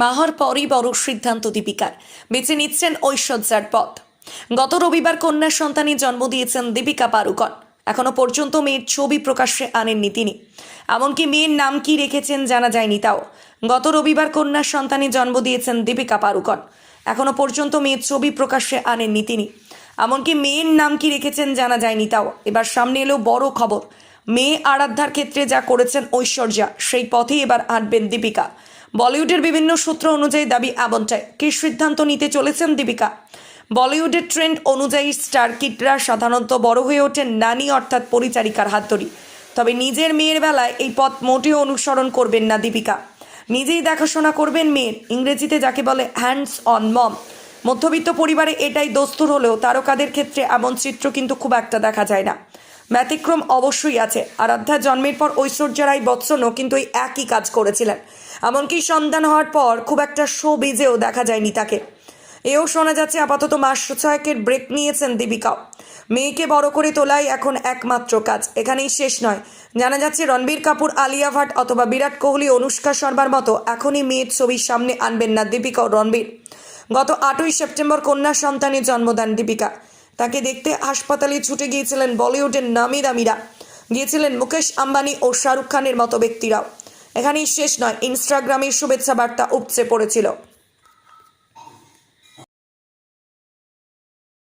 মা হওয়ার পরই বড় সিদ্ধান্ত দীপিকার, বেছে নিচ্ছেন ঐশ্বর্যার পথ। গত রবিবার কন্যা সন্তানের জন্ম দিয়েছেন দীপিকা পাড়ুকন। এখনো পর্যন্ত মেয়ের ছবি প্রকাশ্যে আনেননি তিনি, এমনকি মেয়ের নাম কি রেখেছেন জানা যায়নি তাও। গত রবিবার কন্যা সন্তানের জন্ম দিয়েছেন দীপিকা পাড়ুকন। এখনো পর্যন্ত মেয়ের ছবি প্রকাশ্যে আনেননি তিনি, এমনকি মেয়ের নাম কি রেখেছেন জানা যায়নি তাও। এবার সামনে এলো বড় খবর, মেয়ে আরাধ্যার ক্ষেত্রে যা করেছেন ঐশ্বর্যা, সেই পথেই এবার হাঁটবেন দীপিকা। বলিউডের বিভিন্ন সূত্র অনুযায়ী দাবি এমনটাই। কী সিদ্ধান্ত নিতে চলেছেন দীপিকা? বলিউডের ট্রেন্ড অনুযায়ী স্টার কিডরা সাধারণত বড় হয়ে ওঠেন নানি অর্থাৎ পরিচারিকার হাত ধরি। তবে নিজের মেয়ের বেলায় এই পথ মোটেও অনুসরণ করবেন না দীপিকা। নিজেই দেখাশোনা করবেন মেয়ের, ইংরেজিতে যাকে বলে হ্যান্ডস অন মম। মধ্যবিত্ত পরিবারে এটাই দস্তুর হলেও তারকাদের ক্ষেত্রে এমন চিত্র কিন্তু খুব একটা দেখা যায় না। ব্যতিক্রম অবশ্যই আছে। আরাধ্যা জন্মের পর ঐশ্বর্যা রাই বচ্চনও কিন্তু এই একই কাজ করেছিলেন। এমনকি সন্তান হওয়ার পর খুব একটা শো বিজেও দেখা যায়নি তাকে। এও শোনা যাচ্ছে আপাতত মাস ছয়েকের ব্রেক নিয়েছেন দীপিকাও। মেয়েকে বড় করে তোলাই এখন একমাত্র কাজ। এখানেই শেষ নয়। জানা যাচ্ছে রণবীর কাপুর, আলিয়া ভাট অথবা বিরাট কোহলি, অনুষ্কা শর্মার মতো এখনই মেয়ের ছবির সামনে আনবেন না দীপিকা ও রণবীর। গত 8ই সেপ্টেম্বর কন্যা সন্তানের জন্ম দেন দীপিকা। তাকে দেখতে হাসপাতালে ছুটে গিয়েছিলেন বলিউডের নামি দামিরা, গিয়েছিলেন মুকেশ আম্বানি ও শাহরুখ খানের মতো ব্যক্তিরাও। এখানেই শেষ নয়, ইনস্টাগ্রামে শুভেচ্ছা বার্তা উপচে পড়েছিল।